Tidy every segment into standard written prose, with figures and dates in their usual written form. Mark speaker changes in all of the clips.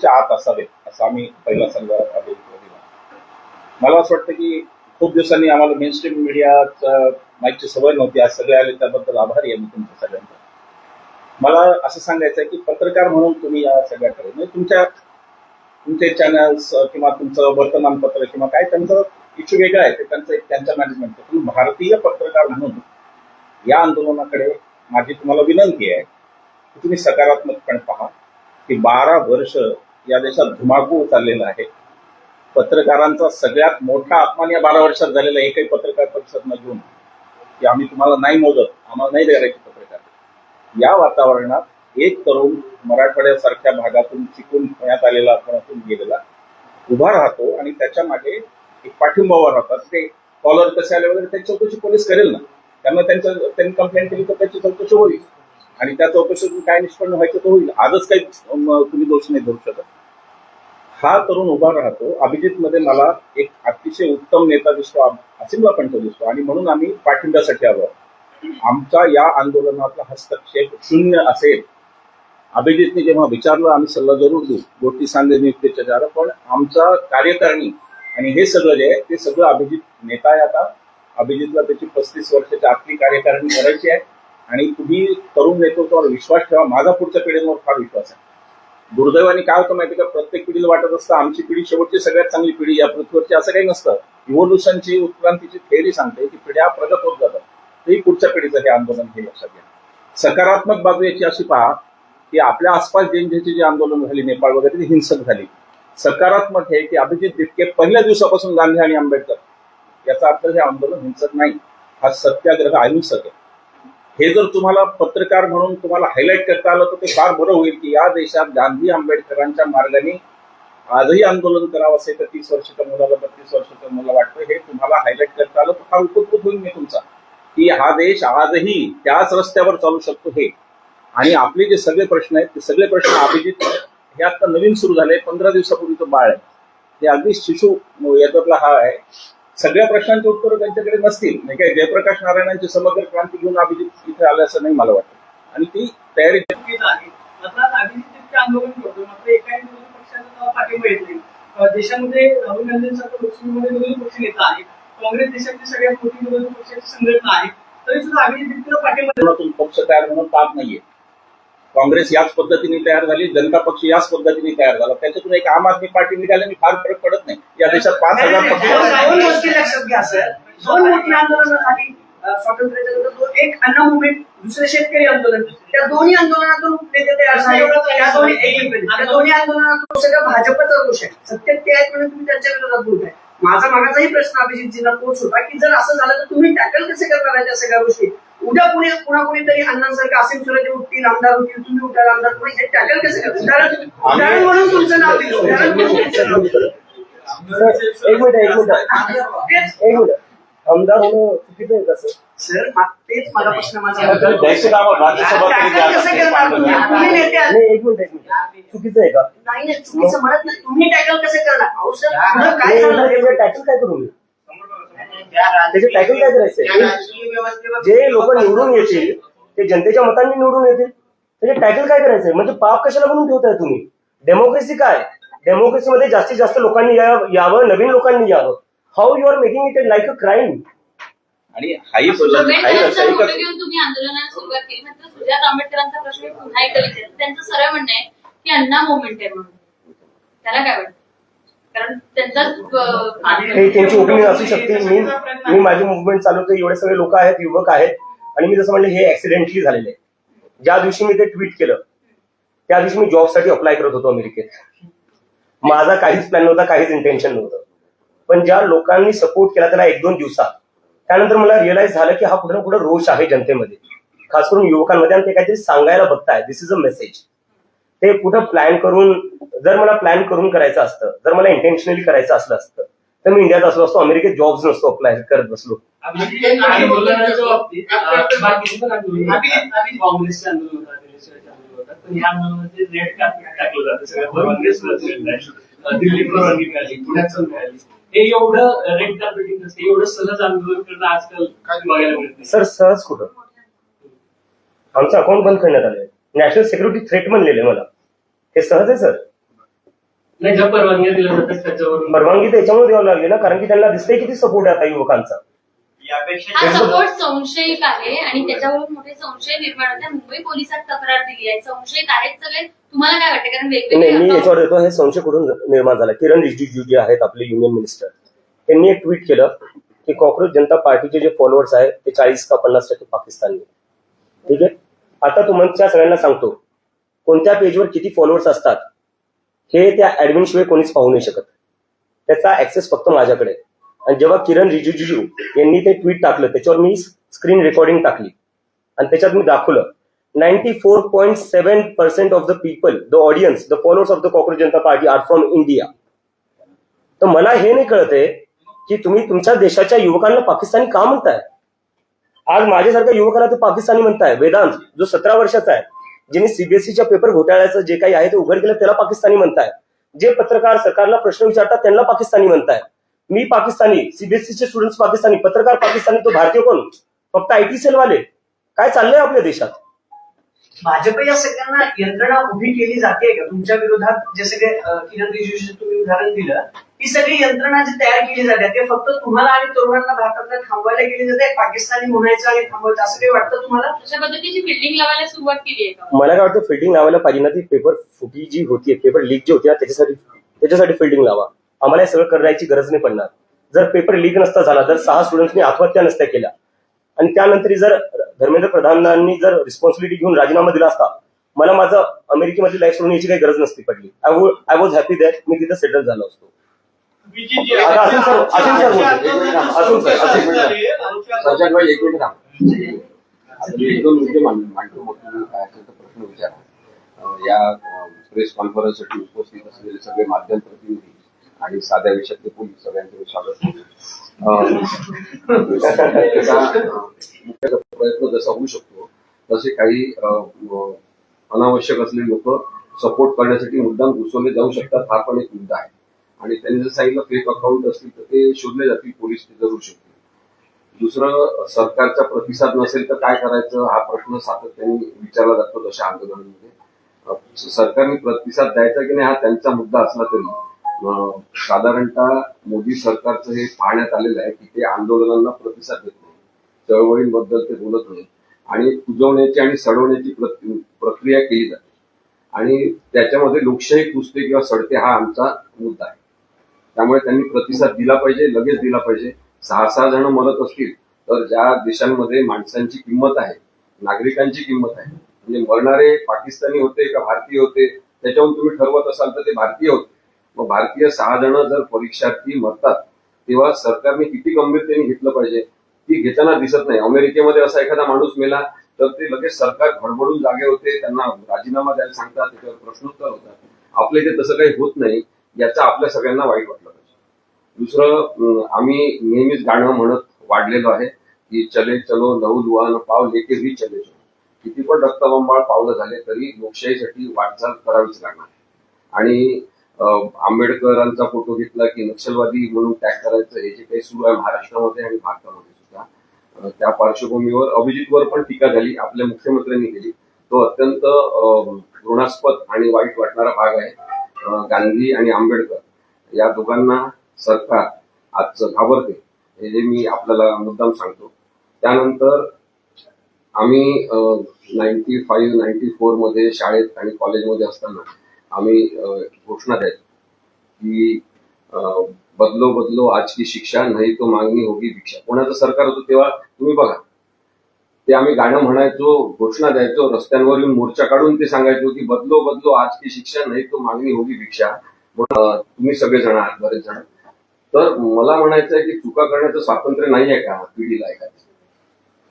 Speaker 1: आत असावे असं आम्ही पहिला सल्ला दिला. मला असं वाटतं की खूप दिवसांनी आम्हाला मेन स्ट्रीम मीडियाचं माईकची सवय नव्हती, आज सगळे आले त्याबद्दल आभारी आहे मी तुमच्या सगळ्यांचा. मला असं सांगायचं आहे की पत्रकार म्हणून तुम्ही या सगळ्याकडे म्हणजे तुमचे चॅनल्स किंवा तुमचं वर्तमानपत्र किंवा काय त्यांचं इश्यू वेगळं आहे, ते त्यांच्या मॅनेजमेंटचं. पण भारतीय पत्रकार म्हणून या आंदोलनाकडे माझी तुम्हाला विनंती आहे की तुम्ही सकारात्मकपणे पहा की 12 वर्ष या देशात धुमाकूळ चाललेला आहे. पत्रकारांचा सगळ्यात मोठा अपमान या 12 वर्षात झालेला आहे. एकही पत्रकार परिषद न घेऊन की आम्ही तुम्हाला नाही मोजत, आम्हाला नाही द्यायचे पत्रकार. या वातावरणात एक तरुण मराठवाड्यासारख्या भागातून शिकून पुण्यात आलेला, पुण्यातून गेलेला उभा राहतो आणि त्याच्या मागे एक पाठिंबा उभा राहतात. ते कॉलर कसे आले वगैरे त्याची चौकशी पोलीस करेल ना, त्यांना त्यांनी कंप्लेंट केली तर त्याची चौकशी होईल आणि त्या चौकशीतून काय निष्पन्न व्हायचं तो होईल. आजच काही तुम्ही दोष नाही धरू शकत. हा तरुण उभा राहतो. अभिजितमध्ये मला एक अतिशय उत्तम नेता दिसतो, असीमला पण तो दिसतो आणि म्हणून आम्ही पाठिंब्यासाठी आलो. आमचा या आंदोलनातला हस्तक्षेप शून्य असेल. अभिजितने जेव्हा विचारलं आम्ही सल्ला जरूर देऊ, गोष्टी सांगणे नियुक्तीच्या, पण आमचा कार्यकारिणी आणि हे सगळं जे आहे ते सगळं अभिजित नेता आहे. आता अभिजितला त्याची 35 वर्षाची आखरी कार्यकारिणी करायची आहे आणि तुम्ही तरुण नेतृत्वावर विश्वास ठेवा. माझा पुढच्या पिढींवर फार विश्वास आहे. दुर्दैवाने काय होतं माहिती का, प्रत्येक पिढीला वाटत असतं आमची पिढी शेवटची सगळ्यात चांगली पिढी या पृथ्वीवरची. असं काही नसतं. इव्होल्युशनची उत्क्रांतीची थेअरी सांगते की पिढ्या प्रगत होत जातात. तरी पुढच्या पिढीचं हे आंदोलन हे लक्षात घ्या. सकारात्मक बाजू याची अशी पहा की आपल्या आसपास ज्यांची जी आंदोलन झाली नेपाळ वगैरे ती हिंसक झाली. सकारात्मक हे की अभिजित तितके पहिल्या दिवसापासून गांधी आणि आंबेडकर, याचा अर्थ हे आंदोलन हिंसक नाही, हा सत्याग्रह अहिंसक आहे. हे जर तुम्हाला पत्रकार म्हणून तुम्हाला हायलाईट करता आलं तर ते फार बरं होईल की या देशात गांधी आंबेडकरांच्या मार्गाने आजही आंदोलन करावं असेल तर 30 वर्षाच्या मुलाला 32 वर्षाच्या मुलाला वाटतं. हे तुम्हाला हायलाईट करता आलं तर फार उपकृत होईल मी तुमचा, की हा देश आजही त्याच रस्त्यावर चालू शकतो. हे आणि आपले जे सगळे प्रश्न आहेत ते सगळे प्रश्न अभिजित हे आता नवीन सुरू झाले. 15 दिवसापूर्वीचं बाळ आहे, ते अगदी शिशु याच्यातला हा आहे. सगळ्या प्रश्नांची उत्तरं त्यांच्याकडे नसतील. नाही काय जयप्रकाश नारायणांची समग्र क्रांती घेऊन अभिजित इथे आले असं नाही मला वाटतं. आणि ती तयारी
Speaker 2: देशामध्ये राहुल गांधींसारखं लोकसभेमध्ये विरोधी पक्ष नेता आहे, काँग्रेस देशातली सगळ्यात मोठी विरोधी पक्षाची संघटना आहे, तरी सुद्धा अभिजित पाठिंबा
Speaker 1: पक्ष तयार म्हणून पाप नाहीये. काँग्रेस याच पद्धतीने तयार झाली, जनता पक्ष याच पद्धतीने तयार झाला. त्याच्यातून एक आम आदमी पार्टी निघाल्याने फार फरक पडत नाही. या देशात 5000 पक्ष.
Speaker 2: दोन गोष्टी लक्षात घ्या सर. दोन मोठी आंदोलनं झाली स्वातंत्र्याच्या विरोधात. एक अण्णा मुवमेंट, दुसरे शेतकरी आंदोलन. त्या दोन्ही आंदोलनातून नेते तयार झाले. त्या दोन्ही आंदोलनातून सगळं भाजपचा दोष आहे. सत्तेत ते आहेत म्हणून तुम्ही त्यांच्या विरोधात बोलताय. माझा मागाचाही प्रश्न अभिजितजींना तोच होता की जर असं झालं तर तुम्ही टॅकल कसे करणार त्या सगळ्या गोष्टी. उद्या पुन्हा कोणीतरी अण्णांसारखं असीम सुरजे उठतील, आमदार होतील, तुम्ही उठाल आमदार, कोणी हे टॅकल कसे करणार. उदाहरण म्हणून तुमचं नाव दिलं.
Speaker 3: एक मिनिट आमदार होणं चुकीचं आहे कसं
Speaker 2: सर? तेच मला प्रश्न माझा.
Speaker 3: एक मिनिट चुकीचं आहे का?
Speaker 2: नाही चुकीचं म्हणत नाही. तुम्ही टॅकल कसे करणार? अहो सर काय
Speaker 3: टॅकल काय करू मी? त्याचे टॅकल काय करायचंय? जे लोक निवडून येतील ते जनतेच्या मतांनी निवडून येतील, त्याचे टॅकल काय करायचंय? म्हणजे पाप कशाला म्हणून ठेवताय तुम्ही? डेमोक्रेसी काय? डेमोक्रेसीमध्ये जास्तीत जास्त लोकांनी यावं, नवीन लोकांनी यावं. How you are making it like a crime?
Speaker 1: आणि हाही
Speaker 4: घेऊन तुम्ही आंदोलनाला सुरुवात केली. मात्र सुजात आंबेडकरांचा प्रश्न पुन्हा एकदा विचारला. त्यांचं सरळ म्हणणं आहे की अण्णा मुवमेंट आहे म्हणून. त्याला काय वाटतं? कारण
Speaker 3: त्यांची ओपिनियन असू शकते. मी माझी मुवमेंट चालवतो, एवढे सगळे लोक आहेत, युवक आहेत, आणि मी जसं म्हणलं हे ऍक्सिडेंटली झालेले आहे. ज्या दिवशी मी ते ट्विट केलं त्या दिवशी मी जॉबसाठी अप्लाय करत होतो अमेरिकेत. माझा काहीच प्लॅन नव्हता, काहीच इंटेन्शन नव्हतं. पण ज्या लोकांनी सपोर्ट केला त्याला 1-2 दिवसात, त्यानंतर मला रिअलाइज झालं की हा कुठे ना कुठे रोष आहे जनतेमध्ये, खास करून युवकांमध्ये, आणि ते काहीतरी सांगायला बघताय. दिस इज अ मेसेज. ते कुठं प्लॅन करून, जर मला प्लॅन करून करायचं असतं, जर मला इंटेन्शनली करायचं असलं असतं तर मी इंडियात असलो असतो, अमेरिकेत जॉब्स नसतो अप्लाय करत बसलो. सर सहज कुठं? आमचं अकाउंट बंद करण्यात आलंय. नॅशनल सिक्युरिटी थ्रेट म्हणलेलं आहे मला. हे सहज आहे सर?
Speaker 5: नाही, ज्या परवानग्या दिल्या जातात त्याच्यावरून
Speaker 3: परवानगी तर याच्यामुळे द्यावी लागली ना, कारण की त्यांना दिसतंय किती सपोर्ट आहे आता युवकांचा.
Speaker 4: हा सपोर्ट संशयिक आहे आणि त्याच्यावरून मोठे संशय निर्माण होते. मुंबई पोलिसात तक्रार दिली आहे, संशयिक आहेत सगळे. तुम्हाला काय वाटतं? कारण
Speaker 3: नाही,
Speaker 4: वेगवेगळे
Speaker 3: मी याच्यावर येतो. हे संशय कुठून निर्माण झाला? किरण रिजिजू जे आहेत आपले युनियन मिनिस्टर, त्यांनी एक ट्विट केलं की कॉक्रोच जनता पार्टीचे जे फॉलोअर्स आहेत ते 40 का 50% पाकिस्तानी. ठीक आहे, आता तुमच्या सगळ्यांना सांगतो कोणत्या पेजवर किती फॉलोअर्स असतात हे त्या ऍडमिन शिवाय कोणीच पाहू नाही शकत. त्याचा ऍक्सेस फक्त माझ्याकडे आहे. आणि जेव्हा किरण रिजिजू यांनी ते ट्विट टाकलं त्याच्यावर मी स्क्रीन रेकॉर्डिंग टाकली आणि त्याच्यात मी दाखवलं 94.7% of the people, the audience, the followers of the Cockroach Janata Party are from India. तर मला हे नाही कळत आहे की तुम्ही तुमच्या देशाच्या युवकांना पाकिस्तानी का म्हणताय? आज माझ्यासारख्या युवकाला ते पाकिस्तानी म्हणताय. वेदांत जो 17 वर्षाचा आहे, ज्यांनी सीबीएसईच्या पेपर घोटाळ्याचं जे काही आहे ते उघड केलं त्याला पाकिस्तानी म्हणताय. जे पत्रकार सरकारला प्रश्न विचारतात त्यांना पाकिस्तानी म्हणताय. मी पाकिस्तानी, सीबीएसईचे स्टुडंट्स पाकिस्तानी, पत्रकार पाकिस्तानी, तो भारतीय कोण? फक्त आयटी सेलवाले. काय चाललंय आपल्या देशात?
Speaker 2: भाजप या सगळ्यांना यंत्रणा उभी केली जाते का तुमच्या विरोधात? जे सगळे किरण रिजिजू तुम्ही उदाहरण दिलं, ही सगळी यंत्रणा जी तयार केली जाते ते फक्त तुम्हाला आणि तरुणांना भारतातल्या थांबवायला केली जाते, पाकिस्तानी म्हणायचं आणि थांबवायचं, असं काही वाटतं तुम्हाला?
Speaker 4: अशा पद्धतीची फिल्डिंग लावायला सुरुवात केली आहे का?
Speaker 3: मला काय वाटतं फिल्डिंग लावायला पाहिजे ना. ती पेपर फुटी जी होती, पेपर लीक जी होती ना, त्याच्यासाठी फिल्डिंग लावा. आम्हाला हे सगळं करायची गरज नाही पडणार. जर पेपर लीक नसता झाला, जर 6 स्टुडंट्सनी आत्महत्या नसत्या केल्या आणि त्यानंतर जर धर्मेंद्र प्रधानांनी जर रिस्पॉन्सिबिलिटी घेऊन राजीनामा दिला असता, मला माझं अमेरिकेमध्ये लाईफ सोडून याची काही गरज नसती पडली. आय वॉज हॅपी दॅट मी तिथे सेटल झालो असतो. आता असेल सर
Speaker 6: एक दोन मुद्दे मांडतो. मग तुम्ही काय असेल तर प्रश्न विचारा. या प्रेस कॉन्फरन्ससाठी उपस्थित असलेले सगळे माध्यम प्रतिनिधी आणि साध्या विषयातले पोलीस सगळ्यांचे स्वागत. प्रयत्न जसा होऊ शकतो तसे काही अनावश्यक असलेले लोक सपोर्ट करण्यासाठी मुद्दाम घुसवले जाऊ शकतात. हा पण एक मुद्दा आहे. आणि त्यांनी जर सांगितलं फेक अकाउंट असतील तर ते शोधले जातील, पोलीस ते जरूर शोधतील. दुसरं, सरकारचा प्रतिसाद नसेल तर काय करायचं हा प्रश्न सातत्याने विचारला जातो तशा आंदोलनांमध्ये. सरकारने प्रतिसाद द्यायचा की नाही हा त्यांचा मुद्दा असला तरी साधारणतः मोदी सरकारचं हे पाहण्यात आलेलं आहे की ते आंदोलनांना प्रतिसाद देत नाही, चळवळींबद्दल ते बोलत नाही आणि कुजवण्याची आणि सडवण्याची प्रक्रिया केली जाते आणि त्याच्यामध्ये लोकशाही कुजते किंवा सडते हा आमचा मुद्दा आहे. त्यामुळे त्यांनी प्रतिसाद दिला पाहिजे, लगेच दिला पाहिजे. 6 जण मरत असतील तर ज्या देशांमध्ये माणसांची किंमत आहे, नागरिकांची किंमत आहे, म्हणजे मरणारे पाकिस्तानी होते का भारतीय होते त्याच्यावरून तुम्ही ठरवत असाल तर ते भारतीय होते. मग भारतीय 6 जण जर परीक्षार्थी मरतात तेव्हा सरकारने किती गंभीरतेने घेतलं पाहिजे ती घेताना दिसत नाही. अमेरिकेमध्ये असा एखादा माणूस मेला तर ते लगेच सरकार भडभडून जागे होते, त्यांना राजीनामा द्यायला सांगतात, त्याच्यावर प्रश्नोत्तर होतात. आपल्या इथे तसं काही होत नाही, याचा आपल्या सगळ्यांना वाईट वाटलं पाहिजे. दुसरं, आम्ही नेहमीच गाणं म्हणत वाढलेलो आहे की चले चलो लहू लुहान पाव लेके भी चले चलो. किती पण रक्तबंबाळ पावलं झाले तरी लोकशाहीसाठी वाटचाल करावीच लागणार. आणि आंबेडकरांचा फोटो घेतला की नक्षलवादी म्हणून टॅग करायचं हे जे काही सुरू आहे महाराष्ट्रामध्ये आणि भारतामध्ये सुद्धा, त्या पार्श्वभूमीवर अभिजितवर पण टीका झाली, आपल्या मुख्यमंत्र्यांनी केली. तो अत्यंत घृणास्पद आणि वाईट वाटणारा भाग आहे. गांधी आणि आंबेडकर या दोघांना सरकार आज घाबरते हे जे मी आपल्याला मुद्दाम सांगतो. त्यानंतर आम्ही 95-94 मध्ये शाळेत आणि कॉलेजमध्ये असताना आम्ही घोषणा द्यायचो की बदलो बदलो आज की शिक्षा नाही तो मागणी होगी भिक्षा. कोणाचं सरकार होतं तेव्हा तुम्ही बघा, ते आम्ही गाणं म्हणायचो, घोषणा द्यायचो, रस्त्यांवर येऊन मोर्चा काढून ते सांगायचो की बदलो बदलो आज की शिक्षा नाही तो मागणी होगी भिक्षा. तुम्ही सगळेजण आहात, बरेच जण. तर मला म्हणायचं आहे की चुका करण्याचं स्वातंत्र्य नाही आहे का पिढीला? एखादी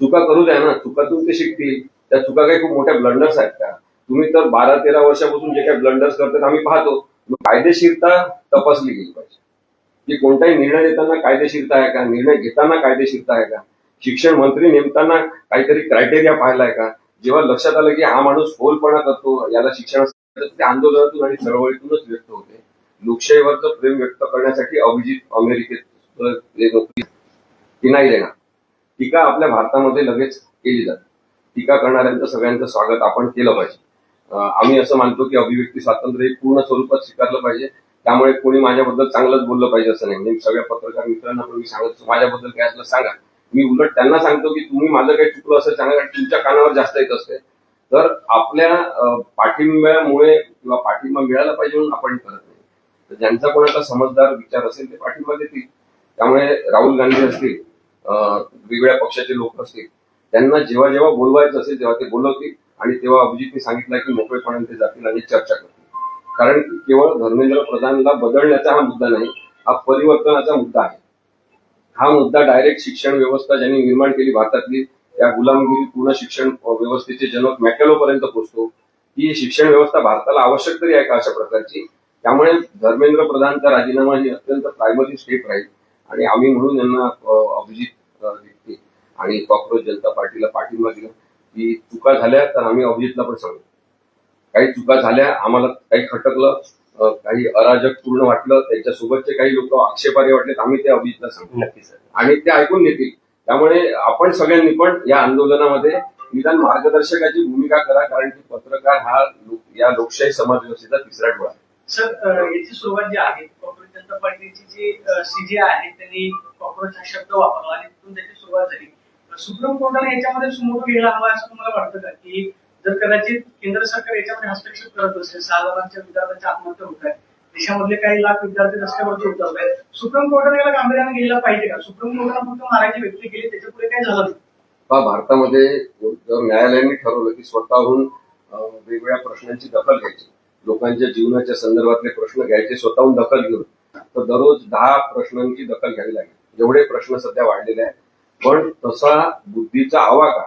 Speaker 6: चुका करू द्या ना, चुकातून ते शिकतील. त्या चुका काही खूप मोठ्या ब्लंडर्स आहेत का? तुम्ही तर 12-13 वर्षापासून जे काही ब्लंडर्स करतात आम्ही पाहतो. कायदेशीरता तपासली गेली पाहिजे की कोणताही निर्णय देताना कायदेशीरता आहे का, निर्णय घेताना कायदेशीरता आहे का, शिक्षण मंत्री नेमताना काहीतरी क्रायटेरिया पाहिलाय का. जेव्हा लक्षात आलं की हा माणूस फोलपणा करतो, याला शिक्षणासाठी, ते आंदोलनातून आणि चळवळीतूनच व्यक्त होते. लोकशाहीवरचं प्रेम व्यक्त करण्यासाठी अभिजित अमेरिकेत नोकरी ती नाही देणार. टीका आपल्या भारतामध्ये लगेच केली जाते. टीका करणाऱ्यांचं सगळ्यांचं स्वागत आपण केलं पाहिजे. आम्ही असं मानतो की अभिव्यक्ती स्वातंत्र्य हे पूर्ण स्वरूपात स्वीकारलं पाहिजे. त्यामुळे कोणी माझ्याबद्दल चांगलंच बोललं पाहिजे असं नाही. म्हणजे सगळ्या पत्रकार मित्रांना पण मी सांगतो माझ्याबद्दल काय असलं सांगा. मी उलट त्यांना सांगतो की तुम्ही माझं काही चुकलं असं सांगा, कारण तुमच्या कानावर जास्त येत असते. तर आपल्या पाठिंब्यामुळे किंवा पाठिंबा मिळाला पाहिजे म्हणून आपण करत नाही. तर ज्यांचा कोणाचा समजदार विचार असेल ते पाठिंबा देतील. त्यामुळे राहुल गांधी असतील, वेगवेगळ्या पक्षाचे लोक असतील, त्यांना जेव्हा जेव्हा बोलवायचं असेल तेव्हा ते बोलवतील आणि तेव्हा अभिजितने सांगितलं की मोकळेपणाने ते जातील आणि चर्चा करतील. कारण की केवळ धर्मेंद्र प्रधानला बदलण्याचा हा मुद्दा नाही, हा परिवर्तनाचा मुद्दा आहे. हा मुद्दा डायरेक्ट शिक्षण व्यवस्था ज्यांनी निर्माण केली भारतातली, या गुलामगिरी पूर्ण शिक्षण व्यवस्थेचे जनक मॅकॅलोपर्यंत पोहोचतो. ही शिक्षण व्यवस्था भारताला आवश्यक तरी आहे का अशा प्रकारची? त्यामुळे धर्मेंद्र प्रधानचा राजीनामा ही अत्यंत प्रायमरी स्टेप राहील आणि आम्ही म्हणून यांना अभिजित व्यक्ती आणि कॉक्रोच जनता पार्टीला पाठिंबा दिला. की चुका झाल्या तर आम्ही अभिजितला पण सांगू. काही चुका झाल्या, आम्हाला काही खटकलं, काही अराजकपूर्ण वाटलं, त्यांच्यासोबतचे काही लोक आक्षेपार्ह वाटले, आम्ही ते अभिजितला सांगू.
Speaker 3: नक्की सर.
Speaker 6: आणि ते ऐकून घेतील. त्यामुळे आपण सगळ्यांनी पण या आंदोलनामध्ये निदान मार्गदर्शकाची भूमिका करा, कारण की पत्रकार हा या लोकशाही समाज व्यवस्थेचा तिसरा डोळा आहे.
Speaker 2: सर, याची सुरुवात जी आहे कॉक्रोच जनता पार्टीची जी सीजे आहे त्यांनी कॉक्रोच हा शब्द वापरला आणि तिथून त्याची सुरुवात झाली. सुप्रीम कोर्टाने याच्यामध्ये सुमोटो घ्यायला हवा असं तुम्हाला वाटतं का? की जर कदाचित केंद्र सरकार याच्यामध्ये हस्तक्षेप करत असेल, 6 लाखांच्या विद्यार्थ्यांच्या आत्महत्या होत आहे, देशामधले काही लाख विद्यार्थी रस्त्यावरती उतरत आहेत, सुप्रीम कोर्टाने याला गांभीर्याने घ्यायला पाहिजे का? सुप्रीम कोर्टाने फक्त मारायची व्यक्ती केली, त्याच्या पुढे काय झालं नाही.
Speaker 6: भारतामध्ये जर न्यायालयाने ठरवलं की स्वतःहून वेगवेगळ्या प्रश्नांची दखल घ्यायची, लोकांच्या जीवनाच्या संदर्भातले प्रश्न घ्यायचे, स्वतःहून दखल घेऊन, तर दररोज 10 प्रश्नांची दखल घ्यावी लागेल. एवढे प्रश्न सध्या वाढलेले आहेत. पण तसा बुद्धीचा आवाका,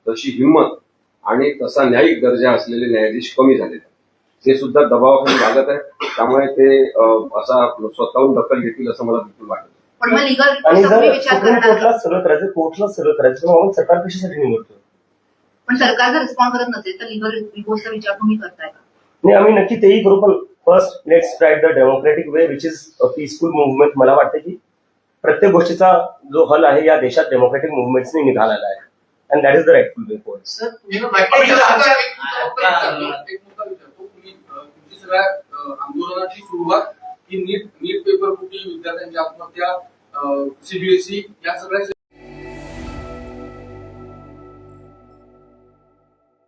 Speaker 6: तशी हिंमत आणि तसा न्यायिक दर्जा असलेले न्यायाधीश कमी झालेले आहेत. ते सुद्धा दबावाखाली लागत आहे. त्यामुळे ते असा स्वतःहून दखल घेतील असं मला बिलकुल वाटत.
Speaker 7: पण मग लिगल
Speaker 3: आणि जर
Speaker 7: विचार
Speaker 3: सुप्रीम
Speaker 7: करणार
Speaker 3: कोर्टला सगळं करायचं, कोर्टला सगळं करायचं, मग सरकार कशासाठी निवडतो?
Speaker 7: पण सरकार जर रिस्पॉन्ड करत नसेल तर लिगल रिपोर्टचा विचार तुम्ही करताय का?
Speaker 3: नाही, आम्ही नक्की तेही करू. पण first let's try the democratic way which is a peaceful movement. मला वाटतं की प्रत्येक गोष्टीचा जो हल आहे या देशात डेमोक्रेटिक मुवमेंट्सने निघालेला आहे. And that is the rightful way forward.
Speaker 2: Sir,
Speaker 8: एक मुद्दा विचारतो. तुमची सगळ्या आंदोलनाची सुरुवात ही नीट पेपर फुटी, विद्यार्थ्यांची आत्महत्या, सीबीएसई या सगळ्या